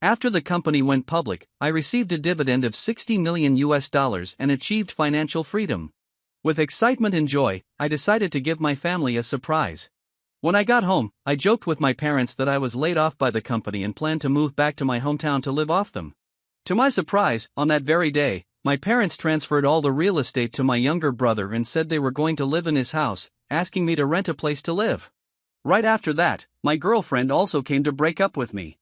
After the company went public, I received a dividend of $60 million and achieved financial freedom. With excitement and joy, I decided to give my family a surprise. When I got home, I joked with my parents that I was laid off by the company and planned to move back to my hometown to live off them. To my surprise, on that very day, my parents transferred all the real estate to my younger brother and said they were going to live in his house, asking me to rent a place to live. Right after that, my girlfriend also came to break up with me.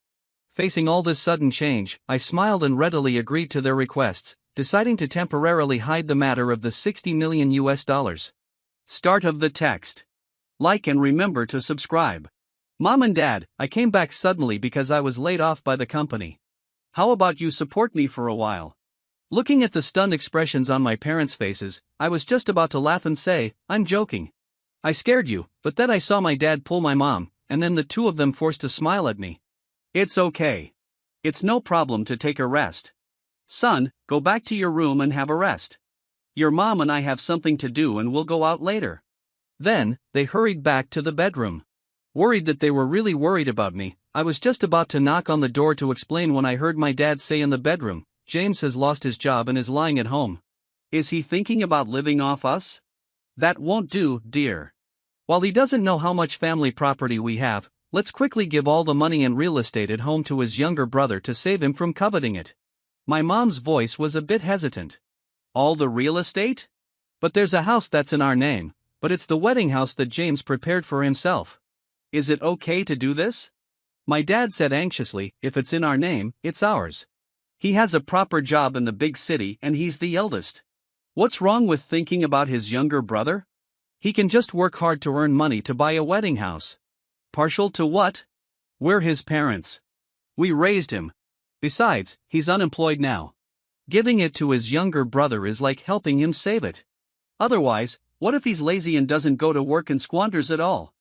Facing all this sudden change, I smiled and readily agreed to their requests, deciding to temporarily hide the matter of the $60 million. Start of the text. Like and remember to subscribe. Mom and Dad, I came back suddenly because I was laid off by the company. How about you support me for a while? Looking at the stunned expressions on my parents' faces, I was just about to laugh and say, I'm joking. I scared you, but then I saw my dad pull my mom, and then the two of them forced a smile at me. It's okay. It's no problem to take a rest. Son, go back to your room and have a rest. Your mom and I have something to do and we'll go out later. Then, they hurried back to the bedroom. Worried that they were really worried about me, I was just about to knock on the door to explain when I heard my dad say in the bedroom, James has lost his job and is lying at home. Is he thinking about living off us? That won't do, dear. While he doesn't know how much family property we have, let's quickly give all the money and real estate at home to his younger brother to save him from coveting it. My mom's voice was a bit hesitant. All the real estate? But there's a house that's in our name, but it's the wedding house that James prepared for himself. Is it okay to do this? My dad said anxiously, if it's in our name, it's ours. He has a proper job in the big city and he's the eldest. What's wrong with thinking about his younger brother? He can just work hard to earn money to buy a wedding house. Partial to what? We're his parents. We raised him. Besides, he's unemployed now. Giving it to his younger brother is like helping him save it. Otherwise, what if he's lazy and doesn't go to work and squanders it all?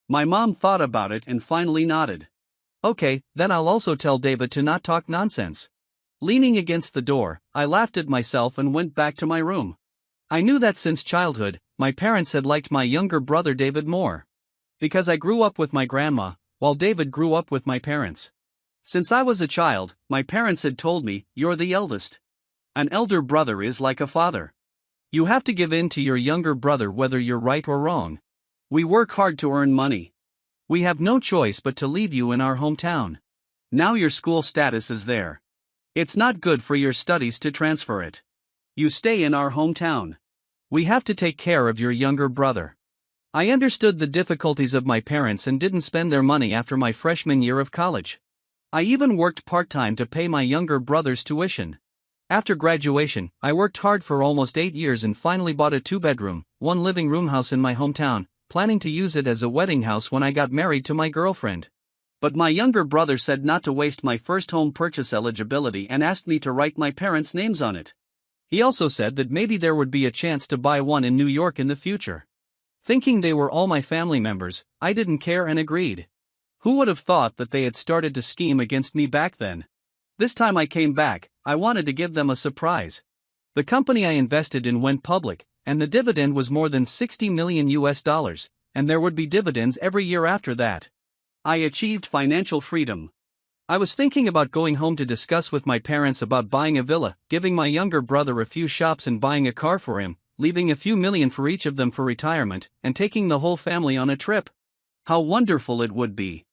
My mom thought about it and finally nodded. Okay, then I'll also tell David to not talk nonsense. Leaning against the door, I laughed at myself and went back to my room. I knew that since childhood, my parents had liked my younger brother David more. Because I grew up with my grandma, while David grew up with my parents. Since I was a child, my parents had told me, you're the eldest. An elder brother is like a father. You have to give in to your younger brother whether you're right or wrong. We work hard to earn money. We have no choice but to leave you in our hometown. Now your school status is there. It's not good for your studies to transfer it. You stay in our hometown. We have to take care of your younger brother. I understood the difficulties of my parents and didn't spend their money after my freshman year of college. I even worked part-time to pay my younger brother's tuition. After graduation, I worked hard for almost 8 years and finally bought a 2-bedroom, 1 living room house in my hometown, planning to use it as a wedding house when I got married to my girlfriend. But my younger brother said not to waste my first home purchase eligibility and asked me to write my parents' names on it. He also said that maybe there would be a chance to buy one in New York in the future. Thinking they were all my family members, I didn't care and agreed. Who would have thought that they had started to scheme against me back then? This time I came back, I wanted to give them a surprise. The company I invested in went public, and the dividend was more than $60 million, and there would be dividends every year after that. I achieved financial freedom. I was thinking about going home to discuss with my parents about buying a villa, giving my younger brother a few shops and buying a car for him, leaving a few million for each of them for retirement, and taking the whole family on a trip. How wonderful it would be.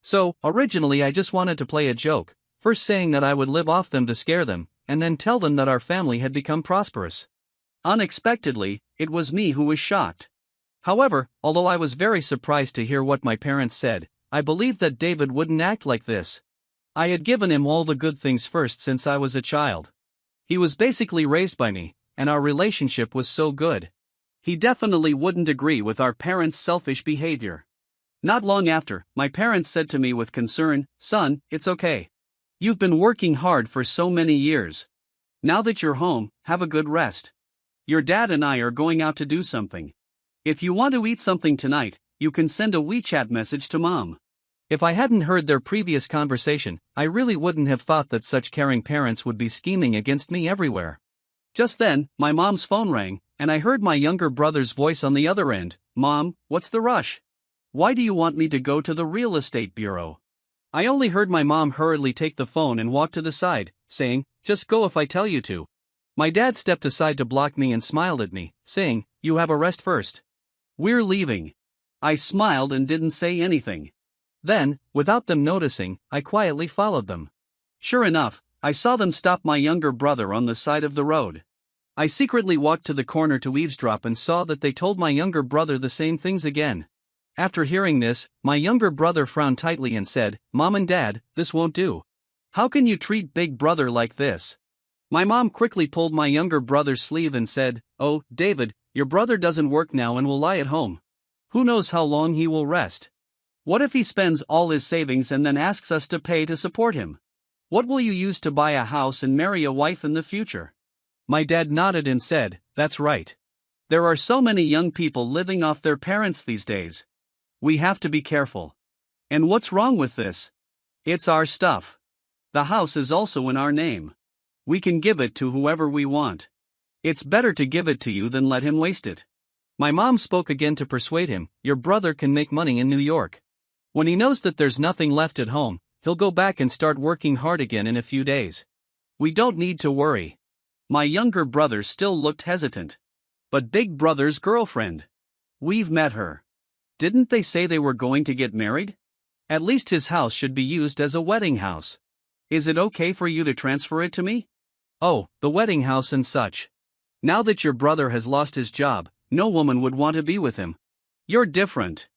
So, originally I just wanted to play a joke, first saying that I would live off them to scare them, and then tell them that our family had become prosperous. Unexpectedly, it was me who was shocked. However, although I was very surprised to hear what my parents said, I believed that David wouldn't act like this. I had given him all the good things first since I was a child. He was basically raised by me, and our relationship was so good. He definitely wouldn't agree with our parents' selfish behavior. Not long after, my parents said to me with concern, "Son, it's okay. You've been working hard for so many years. Now that you're home, have a good rest. Your dad and I are going out to do something. If you want to eat something tonight, you can send a WeChat message to Mom." If I hadn't heard their previous conversation, I really wouldn't have thought that such caring parents would be scheming against me everywhere. Just then, my mom's phone rang, and I heard my younger brother's voice on the other end. "Mom, what's the rush? Why do you want me to go to the real estate bureau?" I only heard my mom hurriedly take the phone and walk to the side, saying, "Just go if I tell you to." My dad stepped aside to block me and smiled at me, saying, "You have a rest first. We're leaving." I smiled and didn't say anything. Then, without them noticing, I quietly followed them. Sure enough, I saw them stop my younger brother on the side of the road. I secretly walked to the corner to eavesdrop and saw that they told my younger brother the same things again. After hearing this, my younger brother frowned tightly and said, "Mom and Dad, this won't do. How can you treat big brother like this?" My mom quickly pulled my younger brother's sleeve and said, "Oh, David, your brother doesn't work now and will lie at home. Who knows how long he will rest? What if he spends all his savings and then asks us to pay to support him? What will you use to buy a house and marry a wife in the future?" My dad nodded and said, "That's right. There are so many young people living off their parents these days. We have to be careful. And what's wrong with this? It's our stuff. The house is also in our name. We can give it to whoever we want. It's better to give it to you than let him waste it." My mom spoke again to persuade him, "Your brother can make money in New York. When he knows that there's nothing left at home, he'll go back and start working hard again in a few days. We don't need to worry." My younger brother still looked hesitant. "But big brother's girlfriend. We've met her. Didn't they say they were going to get married? At least his house should be used as a wedding house. Is it okay for you to transfer it to me?" "Oh, the wedding house and such. Now that your brother has lost his job, no woman would want to be with him. You're different.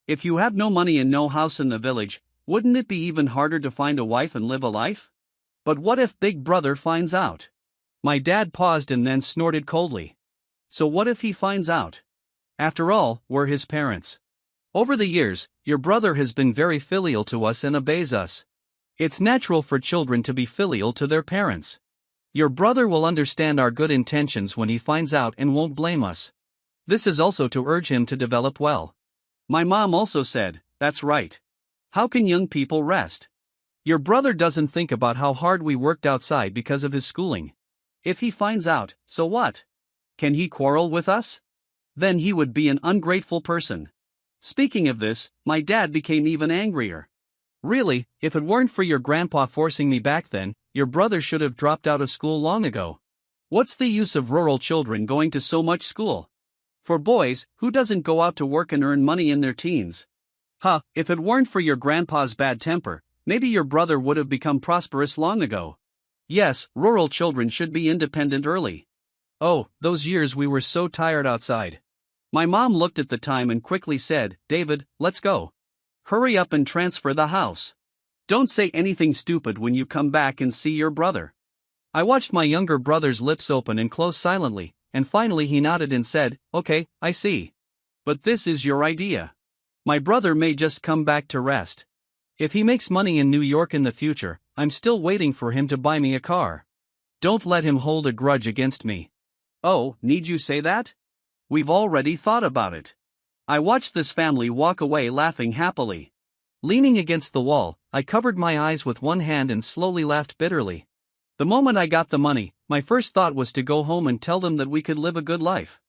If you have no money and no house in the village, wouldn't it be even harder to find a wife and live a life? But what if big brother finds out?" My dad paused and then snorted coldly. "So what if he finds out? After all, we're his parents. Over the years, your brother has been very filial to us and obeys us. It's natural for children to be filial to their parents. Your brother will understand our good intentions when he finds out and won't blame us. This is also to urge him to develop well." My mom also said, "That's right. How can young people rest? Your brother doesn't think about how hard we worked outside because of his schooling. If he finds out, so what? Can he quarrel with us? Then he would be an ungrateful person." Speaking of this, my dad became even angrier. "Really, if it weren't for your grandpa forcing me back then, your brother should have dropped out of school long ago. What's the use of rural children going to so much school? For boys, who doesn't go out to work and earn money in their teens? If it weren't for your grandpa's bad temper, maybe your brother would have become prosperous long ago. Yes, rural children should be independent early. Oh, those years we were so tired outside." My mom looked at the time and quickly said, "David, let's go. Hurry up and transfer the house. Don't say anything stupid when you come back and see your brother." I watched my younger brother's lips open and close silently, and finally he nodded and said, "Okay, I see. But this is your idea. My brother may just come back to rest. If he makes money in New York in the future, I'm still waiting for him to buy me a car. Don't let him hold a grudge against me." "Oh, need you say that? We've already thought about it." I watched this family walk away laughing happily. Leaning against the wall, I covered my eyes with one hand and slowly laughed bitterly. The moment I got the money, my first thought was to go home and tell them that we could live a good life.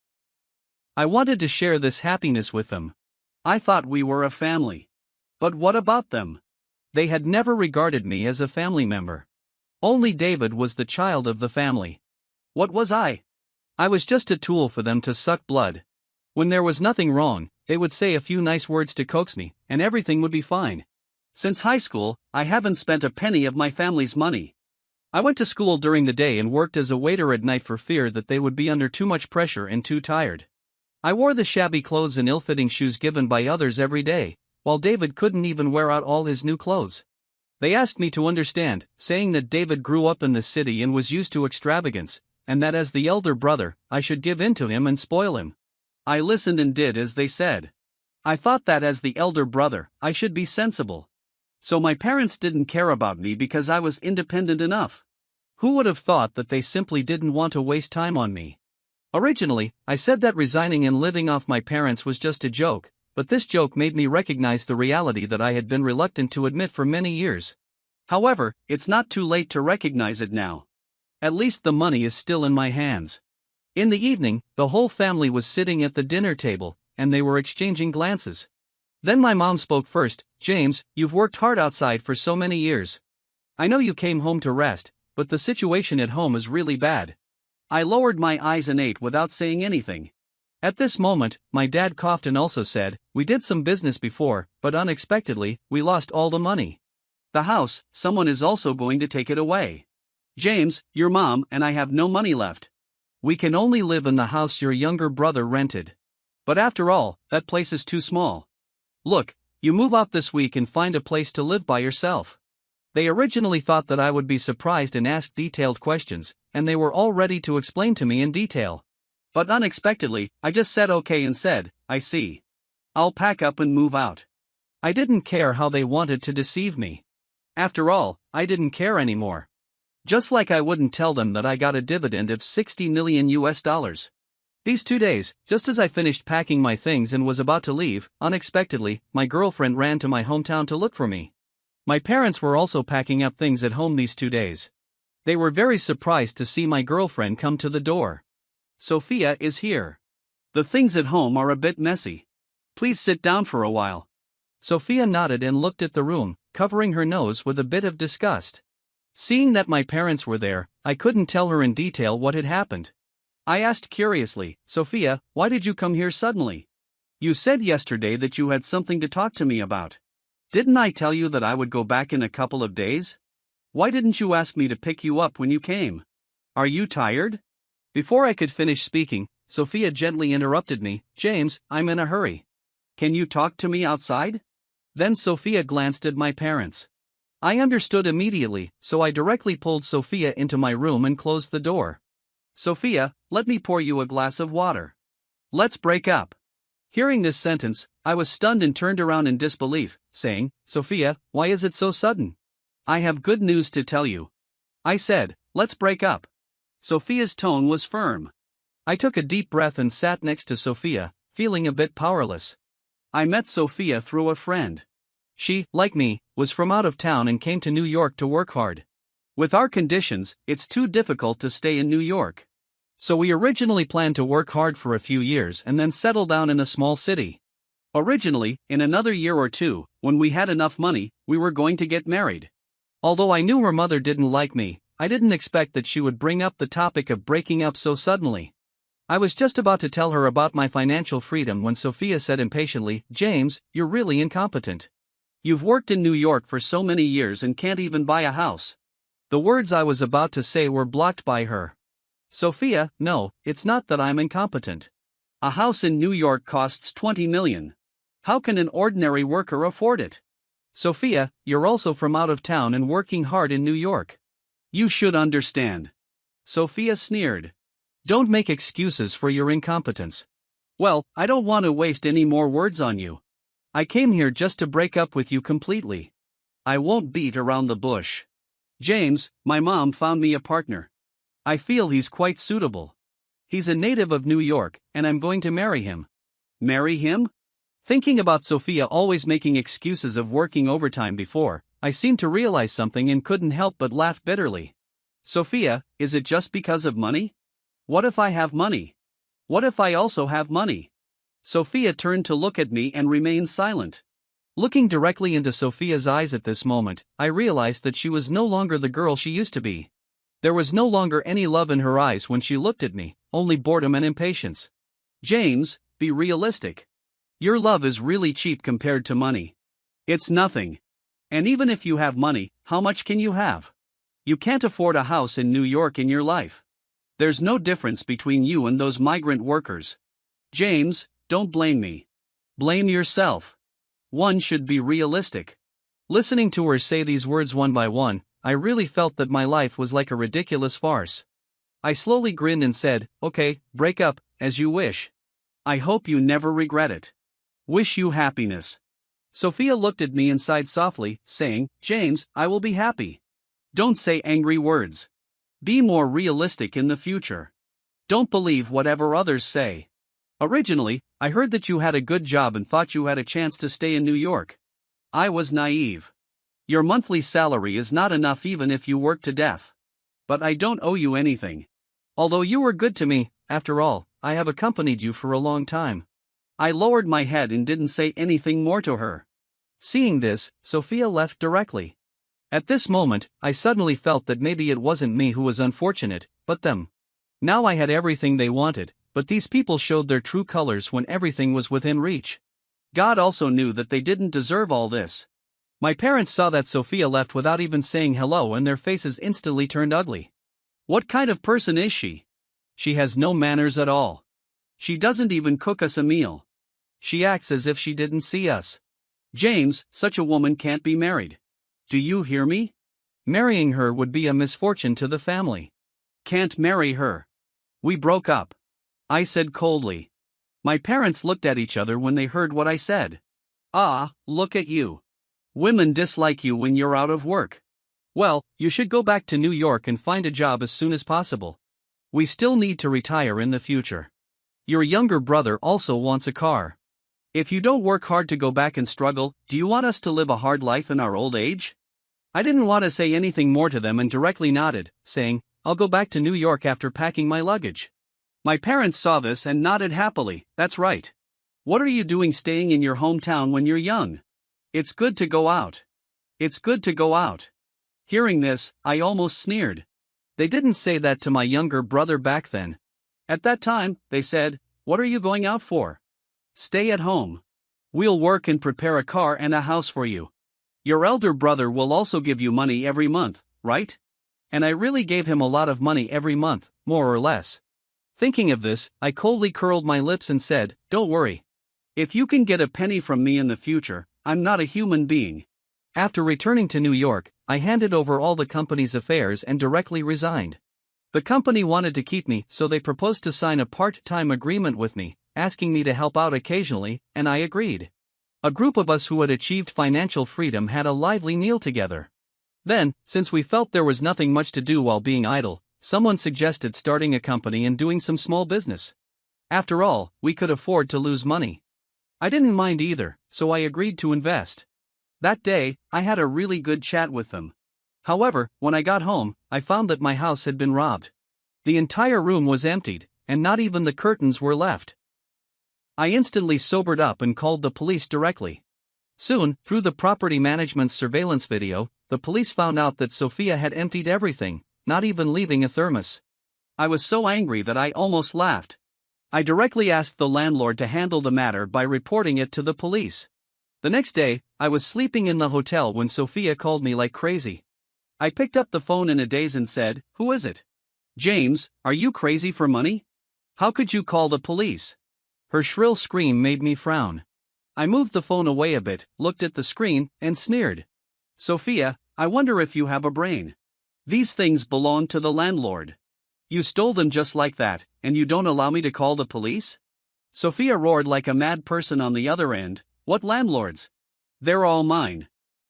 I wanted to share this happiness with them. I thought we were a family. But what about them? They had never regarded me as a family member. Only David was the child of the family. What was I? I was just a tool for them to suck blood. When there was nothing wrong, they would say a few nice words to coax me, and everything would be fine. Since high school, I haven't spent a penny of my family's money. I went to school during the day and worked as a waiter at night for fear that they would be under too much pressure and too tired. I wore the shabby clothes and ill-fitting shoes given by others every day, while David couldn't even wear out all his new clothes. They asked me to understand, saying that David grew up in the city and was used to extravagance, and that as the elder brother, I should give in to him and spoil him. I listened and did as they said. I thought that as the elder brother, I should be sensible. So my parents didn't care about me because I was independent enough. Who would have thought that they simply didn't want to waste time on me? Originally, I said that resigning and living off my parents was just a joke, but this joke made me recognize the reality that I had been reluctant to admit for many years. However, it's not too late to recognize it now. At least the money is still in my hands. In the evening, the whole family was sitting at the dinner table, and they were exchanging glances. Then my mom spoke first. James, you've worked hard outside for so many years. I know you came home to rest, but the situation at home is really bad. I lowered my eyes and ate without saying anything. At this moment, my dad coughed and also said, we did some business before, but unexpectedly, we lost all the money. The house, someone is also going to take it away. James, your mom and I have no money left. We can only live in the house your younger brother rented. But after all, that place is too small. Look, you move out this week and find a place to live by yourself. They originally thought that I would be surprised and ask detailed questions, and they were all ready to explain to me in detail. But unexpectedly, I just said okay and said, I see. I'll pack up and move out. I didn't care how they wanted to deceive me. After all, I didn't care anymore. Just like I wouldn't tell them that I got a dividend of $60 million. These 2 days, just as I finished packing my things and was about to leave, unexpectedly, my girlfriend ran to my hometown to look for me. My parents were also packing up things at home these 2 days. They were very surprised to see my girlfriend come to the door. Sophia is here. The things at home are a bit messy. Please sit down for a while. Sophia nodded and looked at the room, covering her nose with a bit of disgust. Seeing that my parents were there, I couldn't tell her in detail what had happened. I asked curiously, Sophia, why did you come here suddenly? You said yesterday that you had something to talk to me about. Didn't I tell you that I would go back in a couple of days? Why didn't you ask me to pick you up when you came? Are you tired? Before I could finish speaking, Sophia gently interrupted me, James, I'm in a hurry. Can you talk to me outside? Then Sophia glanced at my parents. I understood immediately, so I directly pulled Sophia into my room and closed the door. Sophia, let me pour you a glass of water. Let's break up. Hearing this sentence, I was stunned and turned around in disbelief, saying, Sophia, why is it so sudden? I have good news to tell you. I said, let's break up. Sophia's tone was firm. I took a deep breath and sat next to Sophia, feeling a bit powerless. I met Sophia through a friend. She, like me, was from out of town and came to New York to work hard. With our conditions, it's too difficult to stay in New York. So we originally planned to work hard for a few years and then settle down in a small city. Originally, in another year or two, when we had enough money, we were going to get married. Although I knew her mother didn't like me, I didn't expect that she would bring up the topic of breaking up so suddenly. I was just about to tell her about my financial freedom when Sophia said impatiently, James, you're really incompetent. You've worked in New York for so many years and can't even buy a house. The words I was about to say were blocked by her. Sophia, no, it's not that I'm incompetent. A house in New York costs $20 million. How can an ordinary worker afford it? Sophia, you're also from out of town and working hard in New York. You should understand. Sophia sneered. Don't make excuses for your incompetence. Well, I don't want to waste any more words on you. I came here just to break up with you completely. I won't beat around the bush. James, my mom found me a partner. I feel he's quite suitable. He's a native of New York, and I'm going to marry him. Marry him? Thinking about Sophia always making excuses of working overtime before, I seemed to realize something and couldn't help but laugh bitterly. Sophia, is it just because of money? What if I have money? What if I also have money? Sophia turned to look at me and remained silent. Looking directly into Sophia's eyes at this moment, I realized that she was no longer the girl she used to be. There was no longer any love in her eyes when she looked at me, only boredom and impatience. James, be realistic. Your love is really cheap compared to money. It's nothing. And even if you have money, how much can you have? You can't afford a house in New York in your life. There's no difference between you and those migrant workers. James, don't blame me. Blame yourself. One should be realistic. Listening to her say these words one by one, I really felt that my life was like a ridiculous farce. I slowly grinned and said, okay, break up, as you wish. I hope you never regret it. Wish you happiness. Sophia looked at me and sighed softly, saying, James, I will be happy. Don't say angry words. Be more realistic in the future. Don't believe whatever others say. Originally, I heard that you had a good job and thought you had a chance to stay in New York. I was naive. Your monthly salary is not enough even if you work to death. But I don't owe you anything. Although you were good to me, after all, I have accompanied you for a long time. I lowered my head and didn't say anything more to her. Seeing this, Sophia left directly. At this moment, I suddenly felt that maybe it wasn't me who was unfortunate, but them. Now I had everything they wanted, but these people showed their true colors when everything was within reach. God also knew that they didn't deserve all this. My parents saw that Sophia left without even saying hello and their faces instantly turned ugly. What kind of person is she? She has no manners at all. She doesn't even cook us a meal. She acts as if she didn't see us. James, such a woman can't be married. Do you hear me? Marrying her would be a misfortune to the family. Can't marry her. We broke up. I said coldly. My parents looked at each other when they heard what I said. Ah, look at you. Women dislike you when you're out of work. Well, you should go back to New York and find a job as soon as possible. We still need to retire in the future. Your younger brother also wants a car. If you don't work hard to go back and struggle, do you want us to live a hard life in our old age? I didn't want to say anything more to them and directly nodded, saying, I'll go back to New York after packing my luggage. My parents saw this and nodded happily. That's right. What are you doing staying in your hometown when you're young? It's good to go out. It's good to go out. Hearing this, I almost sneered. They didn't say that to my younger brother back then. At that time, they said, what are you going out for? Stay at home. We'll work and prepare a car and a house for you. Your elder brother will also give you money every month, right? And I really gave him a lot of money every month, more or less. Thinking of this, I coldly curled my lips and said, don't worry. If you can get a penny from me in the future, I'm not a human being. After returning to New York, I handed over all the company's affairs and directly resigned. The company wanted to keep me, so they proposed to sign a part-time agreement with me, asking me to help out occasionally, and I agreed. A group of us who had achieved financial freedom had a lively meal together. Then, since we felt there was nothing much to do while being idle, someone suggested starting a company and doing some small business. After all, we could afford to lose money. I didn't mind either, so I agreed to invest. That day, I had a really good chat with them. However, when I got home, I found that my house had been robbed. The entire room was emptied, and not even the curtains were left. I instantly sobered up and called the police directly. Soon, through the property management's surveillance video, the police found out that Sophia had emptied everything, not even leaving a thermos. I was so angry that I almost laughed. I directly asked the landlord to handle the matter by reporting it to the police. The next day, I was sleeping in the hotel when Sophia called me like crazy. I picked up the phone in a daze and said, "Who is it?" "James, are you crazy for money? How could you call the police?" Her shrill scream made me frown. I moved the phone away a bit, looked at the screen, and sneered. "Sophia, I wonder if you have a brain. These things belong to the landlord. You stole them just like that, and you don't allow me to call the police?" Sophia roared like a mad person on the other end. "What landlords? They're all mine.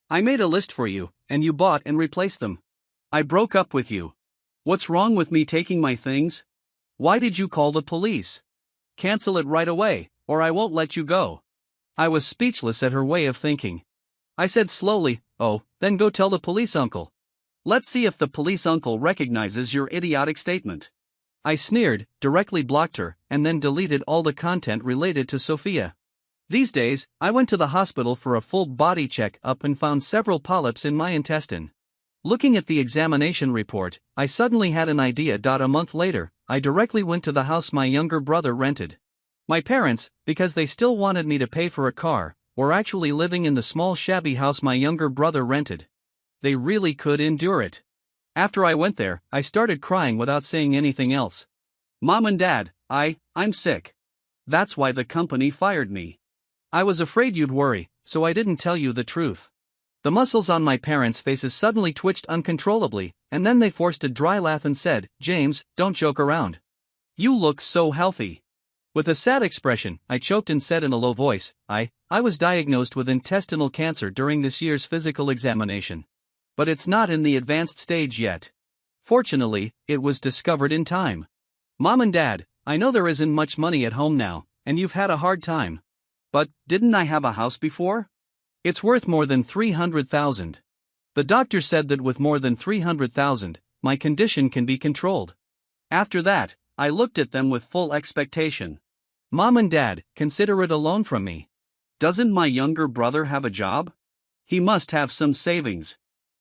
I made a list for you, and you bought and replaced them. I broke up with you. What's wrong with me taking my things? Why did you call the police? Cancel it right away, or I won't let you go." I was speechless at her way of thinking. I said slowly, "Oh, then go tell the police uncle. Let's see if the police uncle recognizes your idiotic statement." I sneered, directly blocked her, and then deleted all the content related to Sophia. These days, I went to the hospital for a full body check-up and found several polyps in my intestine. Looking at the examination report, I suddenly had an idea. A month later, I directly went to the house my younger brother rented. My parents, because they still wanted me to pay for a car, were actually living in the small shabby house my younger brother rented. They really could endure it. After I went there, I started crying without saying anything else. "Mom and Dad, I'm sick. That's why the company fired me. I was afraid you'd worry, so I didn't tell you the truth." The muscles on my parents' faces suddenly twitched uncontrollably, and then they forced a dry laugh and said, "James, don't joke around. You look so healthy." With a sad expression, I choked and said in a low voice, I was diagnosed with intestinal cancer during this year's physical examination. But it's not in the advanced stage yet. Fortunately, it was discovered in time. Mom and Dad, I know there isn't much money at home now, and you've had a hard time. But, didn't I have a house before? It's worth more than $300,000. The doctor said that with more than $300,000, my condition can be controlled. After that, I looked at them with full expectation. Mom and Dad, consider it a loan from me. Doesn't my younger brother have a job? He must have some savings.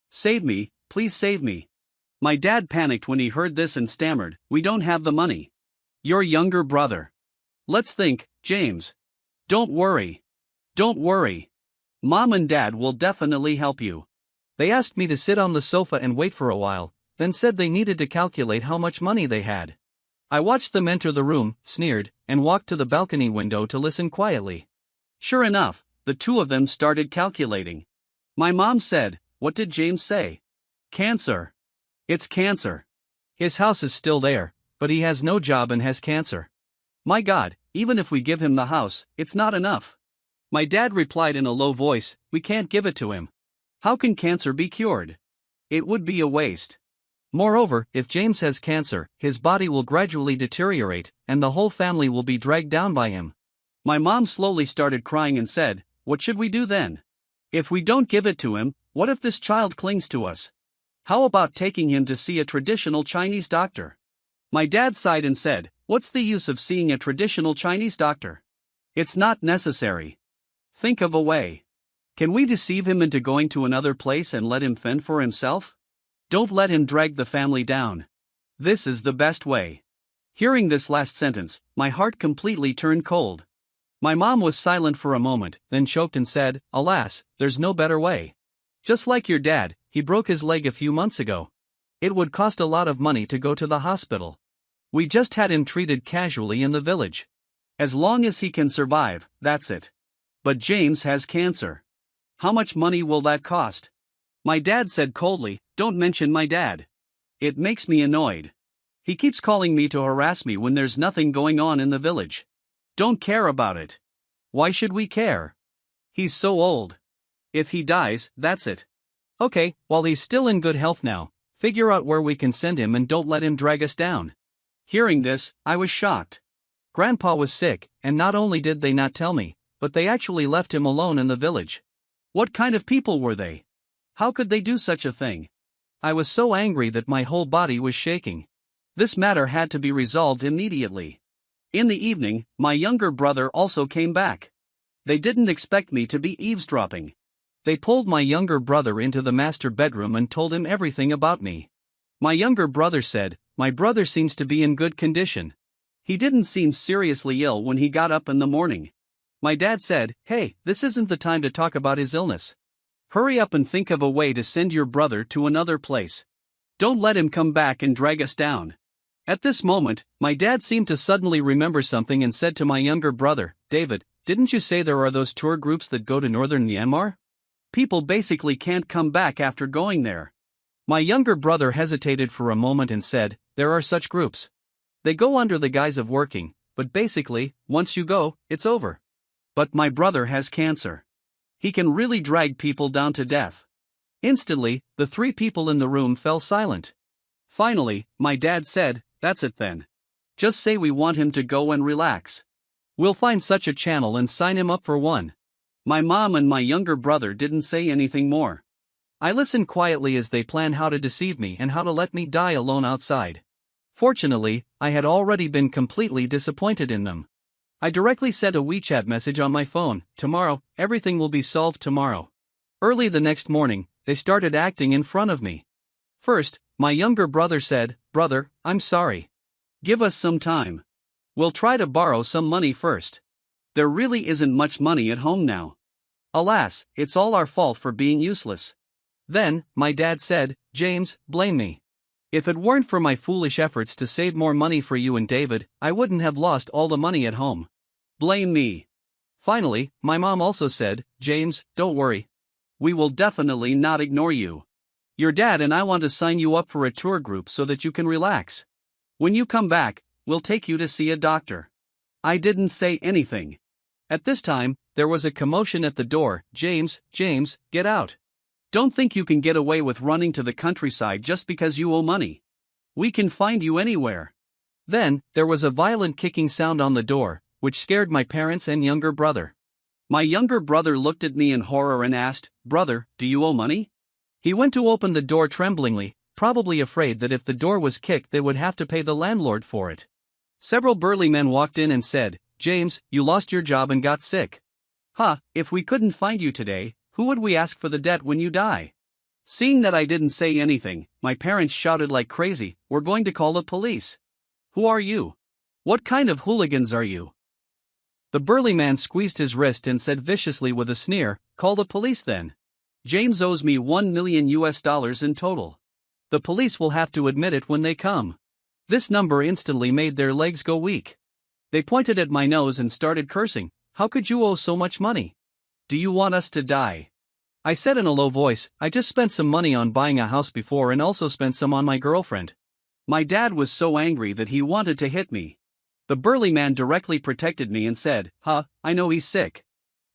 Save me, please save me. My dad panicked when he heard this and stammered, we don't have the money. Your younger brother. Let's think, James. Don't worry. Don't worry. Mom and Dad will definitely help you. They asked me to sit on the sofa and wait for a while, then said they needed to calculate how much money they had. I watched them enter the room, sneered, and walked to the balcony window to listen quietly. Sure enough, the two of them started calculating. My mom said, "What did James say?" "Cancer. It's cancer. His house is still there, but he has no job and has cancer. My God, even if we give him the house, it's not enough." My dad replied in a low voice, "We can't give it to him. How can cancer be cured? It would be a waste. Moreover, if James has cancer, his body will gradually deteriorate, and the whole family will be dragged down by him." My mom slowly started crying and said, "What should we do then? If we don't give it to him, what if this child clings to us? How about taking him to see a traditional Chinese doctor?" My dad sighed and said, "What's the use of seeing a traditional Chinese doctor? It's not necessary. Think of a way. Can we deceive him into going to another place and let him fend for himself? Don't let him drag the family down. This is the best way." Hearing this last sentence, my heart completely turned cold. My mom was silent for a moment, then choked and said, "Alas, there's no better way. Just like your dad, he broke his leg a few months ago. It would cost a lot of money to go to the hospital. We just had him treated casually in the village. As long as he can survive, that's it. But James has cancer. How much money will that cost?" My dad said coldly, "Don't mention my dad. It makes me annoyed. He keeps calling me to harass me when there's nothing going on in the village. Don't care about it. Why should we care? He's so old. If he dies, that's it. Okay, while he's still in good health now, figure out where we can send him and don't let him drag us down." Hearing this, I was shocked. Grandpa was sick, and not only did they not tell me, but they actually left him alone in the village. What kind of people were they? How could they do such a thing? I was so angry that my whole body was shaking. This matter had to be resolved immediately. In the evening, my younger brother also came back. They didn't expect me to be eavesdropping. They pulled my younger brother into the master bedroom and told him everything about me. My younger brother said, "My brother seems to be in good condition. He didn't seem seriously ill when he got up in the morning." My dad said, "Hey, this isn't the time to talk about his illness. Hurry up and think of a way to send your brother to another place. Don't let him come back and drag us down." At this moment, my dad seemed to suddenly remember something and said to my younger brother, "David, didn't you say there are those tour groups that go to northern Myanmar? People basically can't come back after going there." My younger brother hesitated for a moment and said, "There are such groups. They go under the guise of working, but basically, once you go, it's over." "But my brother has cancer. He can really drag people down to death." Instantly, the three people in the room fell silent. Finally, my dad said, "That's it then. Just say we want him to go and relax. We'll find such a channel and sign him up for one." My mom and my younger brother didn't say anything more. I listened quietly as they planned how to deceive me and how to let me die alone outside. Fortunately, I had already been completely disappointed in them. I directly sent a WeChat message on my phone, "Tomorrow, everything will be solved tomorrow." Early the next morning, they started acting in front of me. First, my younger brother said, "Brother, I'm sorry. Give us some time. We'll try to borrow some money first. There really isn't much money at home now. Alas, it's all our fault for being useless." Then, my dad said, "James, blame me. If it weren't for my foolish efforts to save more money for you and David, I wouldn't have lost all the money at home. Blame me." Finally, my mom also said, "James, don't worry. We will definitely not ignore you. Your dad and I want to sign you up for a tour group so that you can relax. When you come back, we'll take you to see a doctor." I didn't say anything. At this time, there was a commotion at the door. James, get out. Don't think you can get away with running to the countryside just because you owe money. We can find you anywhere." Then, there was a violent kicking sound on the door, which scared my parents and younger brother. My younger brother looked at me in horror and asked, "Brother, do you owe money?" He went to open the door tremblingly, probably afraid that if the door was kicked they would have to pay the landlord for it. Several burly men walked in and said, James, you lost your job and got sick. If we couldn't find you today, who would we ask for the debt when you die? Seeing that I didn't say anything, my parents shouted like crazy, "We're going to call the police." Who are you? What kind of hooligans are you? The burly man squeezed his wrist and said viciously with a sneer, "Call the police then. James owes me $1 million in total. The police will have to admit it when they come." This number instantly made their legs go weak. They pointed at my nose and started cursing. "How could you owe so much money? Do you want us to die?" I said in a low voice, "I just spent some money on buying a house before and also spent some on my girlfriend." My dad was so angry that he wanted to hit me. The burly man directly protected me and said, "I know he's sick.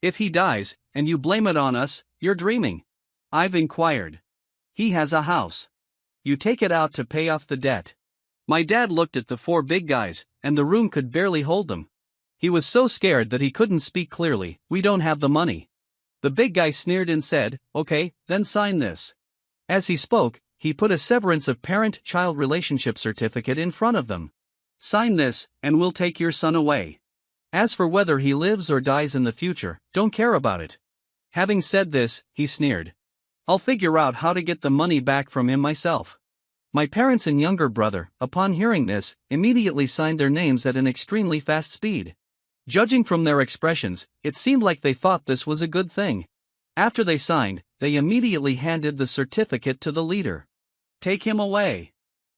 If he dies, and you blame it on us, you're dreaming." I've inquired. "He has a house. You take it out to pay off the debt." My dad looked at the four big guys, and the room could barely hold them. He was so scared that he couldn't speak clearly. "We don't have the money." The big guy sneered and said, "Okay, then sign this." As he spoke, he put a severance of parent-child relationship certificate in front of them. "Sign this, and we'll take your son away. As for whether he lives or dies in the future, don't care about it." Having said this, he sneered, "I'll figure out how to get the money back from him myself." My parents and younger brother, upon hearing this, immediately signed their names at an extremely fast speed. Judging from their expressions, it seemed like they thought this was a good thing. After they signed, they immediately handed the certificate to the leader. "Take him away.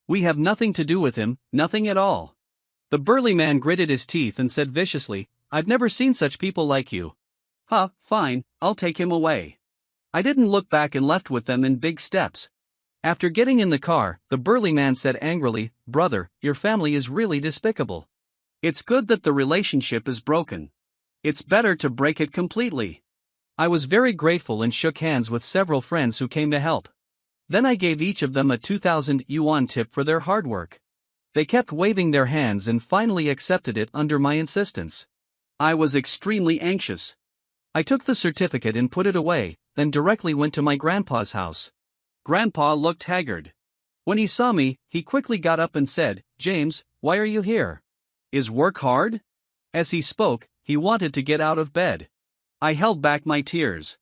We have nothing to do with him, nothing at all." The burly man gritted his teeth and said viciously, "I've never seen such people like you." Fine, I'll take him away." I didn't look back and left with them in big steps. After getting in the car, the burly man said angrily, "Brother, your family is really despicable. It's good that the relationship is broken. It's better to break it completely." I was very grateful and shook hands with several friends who came to help. Then I gave each of them a 2,000 yuan tip for their hard work. They kept waving their hands and finally accepted it under my insistence. I was extremely anxious. I took the certificate and put it away, then directly went to my grandpa's house. Grandpa looked haggard. When he saw me, he quickly got up and said, "James, why are you here? Is work hard?" As he spoke, he wanted to get out of bed. I held back my tears.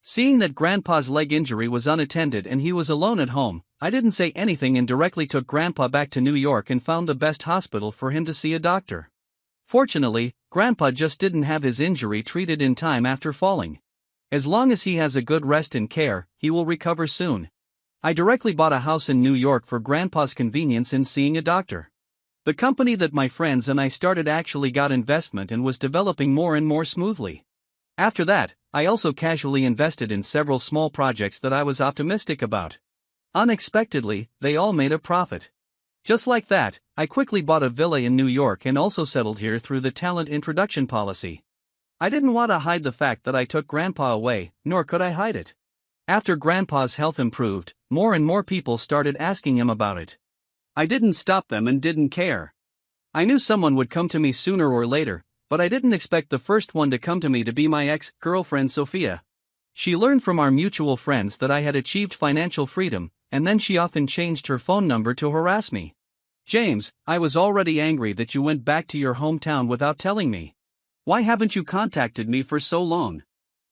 Seeing that Grandpa's leg injury was unattended and he was alone at home, I didn't say anything and directly took Grandpa back to New York and found the best hospital for him to see a doctor. Fortunately, Grandpa just didn't have his injury treated in time after falling. As long as he has a good rest and care, he will recover soon. I directly bought a house in New York for Grandpa's convenience in seeing a doctor. The company that my friends and I started actually got investment and was developing more and more smoothly. After that, I also casually invested in several small projects that I was optimistic about. Unexpectedly, they all made a profit. Just like that, I quickly bought a villa in New York and also settled here through the talent introduction policy. I didn't want to hide the fact that I took Grandpa away, nor could I hide it. After Grandpa's health improved, more and more people started asking him about it. I didn't stop them and didn't care. I knew someone would come to me sooner or later, but I didn't expect the first one to come to me to be my ex-girlfriend Sophia. She learned from our mutual friends that I had achieved financial freedom, and then she often changed her phone number to harass me. "James, I was already angry that you went back to your hometown without telling me. Why haven't you contacted me for so long?"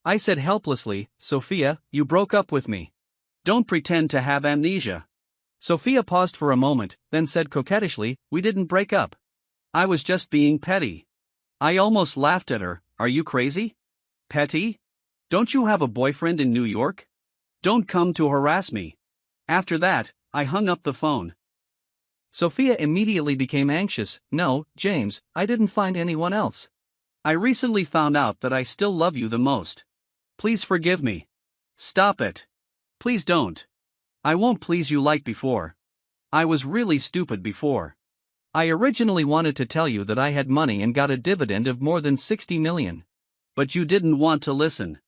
I said helplessly, "Sophia, you broke up with me. Don't pretend to have amnesia." Sophia paused for a moment, then said coquettishly, "We didn't break up. I was just being petty." I almost laughed at her. "Are you crazy? Petty? Don't you have a boyfriend in New York? Don't come to harass me." After that, I hung up the phone. Sophia immediately became anxious. "No, James, I didn't find anyone else. I recently found out that I still love you the most. Please forgive me." "Stop it. Please don't. I won't please you like before. I was really stupid before. I originally wanted to tell you that I had money and got a dividend of more than 60 million. But you didn't want to listen.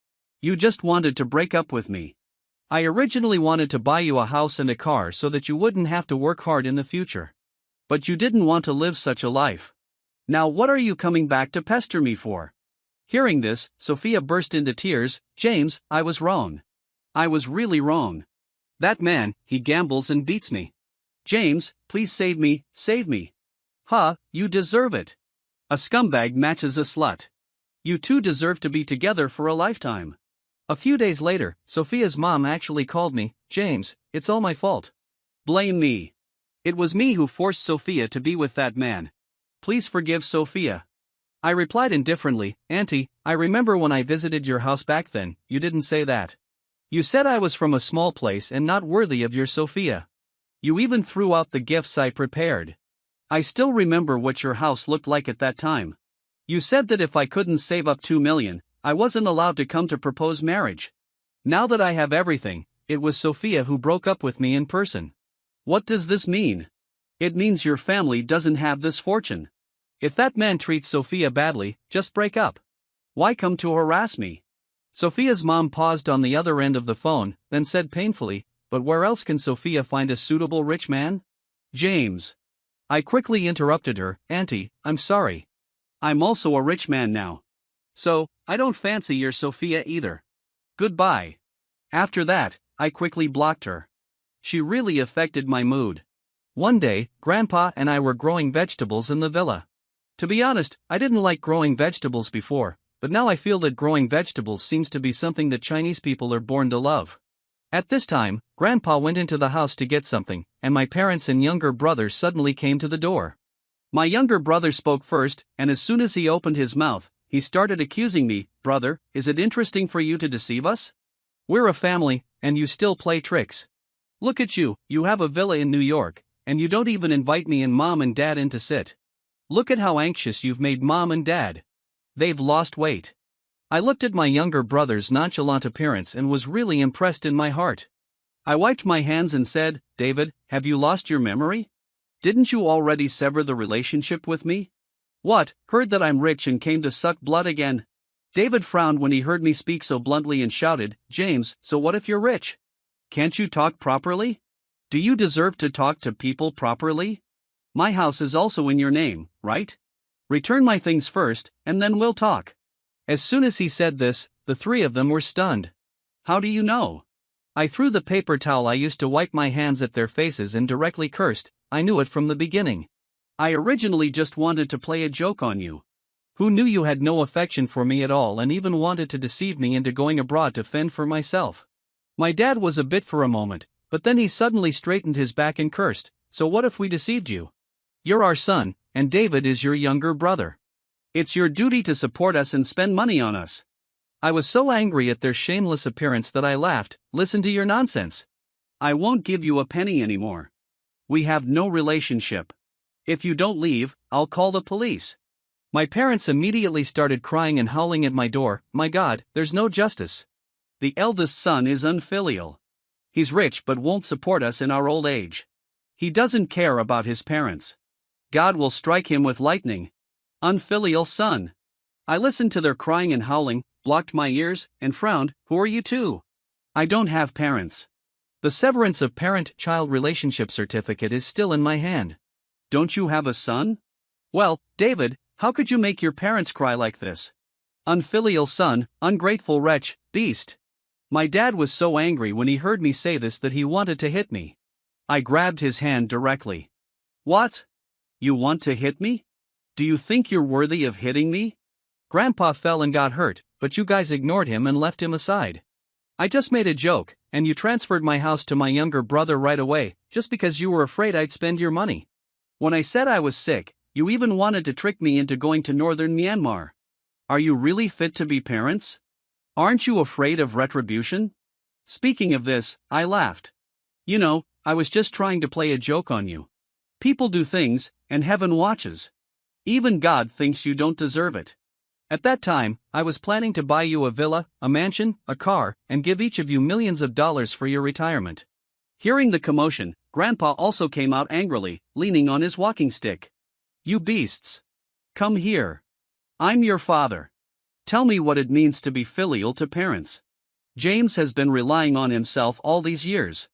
You just wanted to break up with me. I originally wanted to buy you a house and a car so that you wouldn't have to work hard in the future. But you didn't want to live such a life. Now what are you coming back to pester me for?" Hearing this, Sophia burst into tears. "James, I was wrong. I was really wrong. That man, he gambles and beats me. James, please save me, save me." "You deserve it. A scumbag matches a slut. You two deserve to be together for a lifetime. A few days later, Sophia's mom actually called me. James, it's all my fault. Blame me. It was me who forced Sophia to be with that man. Please forgive Sophia. I replied indifferently, Auntie, I remember when I visited your house back then, you didn't say that. You said I was from a small place and not worthy of your Sophia. You even threw out the gifts I prepared. I still remember what your house looked like at that time. You said that if I couldn't save up 2 million, I wasn't allowed to come to propose marriage. Now that I have everything, it was Sophia who broke up with me in person. What does this mean? It means your family doesn't have this fortune. If that man treats Sophia badly, just break up. Why come to harass me? Sophia's mom paused on the other end of the phone, then said painfully, but where else can Sophia find a suitable rich man? James. I quickly interrupted her, Auntie, I'm sorry. I'm also a rich man now. So, I don't fancy your Sophia either. Goodbye. After that, I quickly blocked her. She really affected my mood. One day, Grandpa and I were growing vegetables in the villa. To be honest, I didn't like growing vegetables before, but now I feel that growing vegetables seems to be something that Chinese people are born to love. At this time, Grandpa went into the house to get something, and my parents and younger brother suddenly came to the door. My younger brother spoke first, and as soon as he opened his mouth, he started accusing me, Brother, is it interesting for you to deceive us? We're a family, and you still play tricks. Look at you, you have a villa in New York, and you don't even invite me and Mom and Dad in to sit. Look at how anxious you've made Mom and Dad. They've lost weight. I looked at my younger brother's nonchalant appearance and was really impressed in my heart. I wiped my hands and said, David, have you lost your memory? Didn't you already sever the relationship with me? What, heard that I'm rich and came to suck blood again? David frowned when he heard me speak so bluntly and shouted, James, so what if you're rich? Can't you talk properly? Do you deserve to talk to people properly? My house is also in your name, right? Return my things first, and then we'll talk. As soon as he said this, the three of them were stunned. How do you know? I threw the paper towel I used to wipe my hands at their faces and directly cursed, I knew it from the beginning. I originally just wanted to play a joke on you. Who knew you had no affection for me at all and even wanted to deceive me into going abroad to fend for myself? My dad was a bit for a moment, but then he suddenly straightened his back and cursed, so what if we deceived you? You're our son, and David is your younger brother. It's your duty to support us and spend money on us. I was so angry at their shameless appearance that I laughed, listen to your nonsense. I won't give you a penny anymore. We have no relationship. If you don't leave, I'll call the police. My parents immediately started crying and howling at my door, my God, there's no justice. The eldest son is unfilial. He's rich but won't support us in our old age. He doesn't care about his parents. God will strike him with lightning. Unfilial son. I listened to their crying and howling, blocked my ears, and frowned, who are you two? I don't have parents. The severance of parent-child relationship certificate is still in my hand. Don't you have a son? Well, David, how could you make your parents cry like this? Unfilial son, ungrateful wretch, beast. My dad was so angry when he heard me say this that he wanted to hit me. I grabbed his hand directly. What? You want to hit me? Do you think you're worthy of hitting me? Grandpa fell and got hurt, but you guys ignored him and left him aside. I just made a joke, and you transferred my house to my younger brother right away, just because you were afraid I'd spend your money. When I said I was sick, you even wanted to trick me into going to northern Myanmar. Are you really fit to be parents? Aren't you afraid of retribution? Speaking of this, I laughed. You know, I was just trying to play a joke on you. People do things, and heaven watches. Even God thinks you don't deserve it. At that time, I was planning to buy you a villa, a mansion, a car, and give each of you millions of dollars for your retirement. Hearing the commotion, Grandpa also came out angrily, leaning on his walking stick. You beasts! Come here. I'm your father. Tell me what it means to be filial to parents. James has been relying on himself all these years.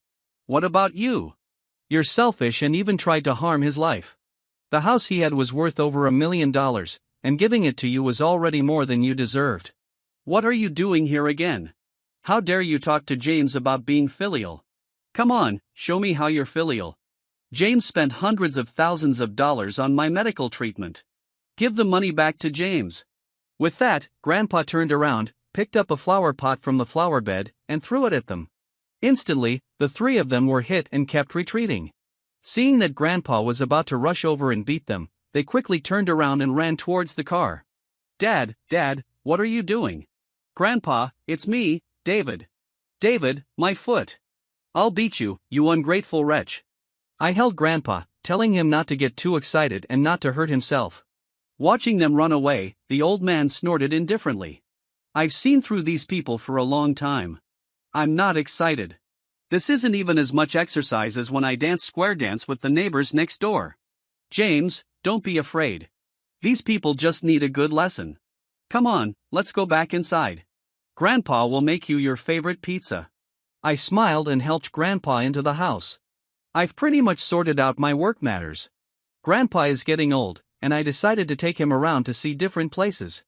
What about you? You're selfish and even tried to harm his life. The house he had was worth over $1 million, and giving it to you was already more than you deserved. What are you doing here again? How dare you talk to James about being filial? Come on, show me how you're filial. James spent hundreds of thousands of dollars on my medical treatment. Give the money back to James. With that, Grandpa turned around, picked up a flower pot from the flower bed, and threw it at them. Instantly, the three of them were hit and kept retreating. Seeing that Grandpa was about to rush over and beat them, they quickly turned around and ran towards the car. Dad, what are you doing? Grandpa, it's me, David. David, my foot. I'll beat you, you ungrateful wretch. I held Grandpa, telling him not to get too excited and not to hurt himself. Watching them run away, the old man snorted indifferently. I've seen through these people for a long time. I'm not excited. This isn't even as much exercise as when I dance square dance with the neighbors next door. James, don't be afraid. These people just need a good lesson. Come on, let's go back inside. Grandpa will make you your favorite pizza. I smiled and helped Grandpa into the house. I've pretty much sorted out my work matters. Grandpa is getting old, and I decided to take him around to see different places.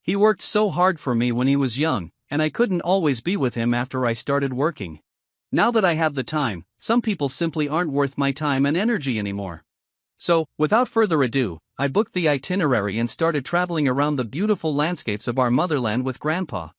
He worked so hard for me when he was young, and I couldn't always be with him after I started working. Now that I have the time, some people simply aren't worth my time and energy anymore. So, without further ado, I booked the itinerary and started traveling around the beautiful landscapes of our motherland with Grandpa.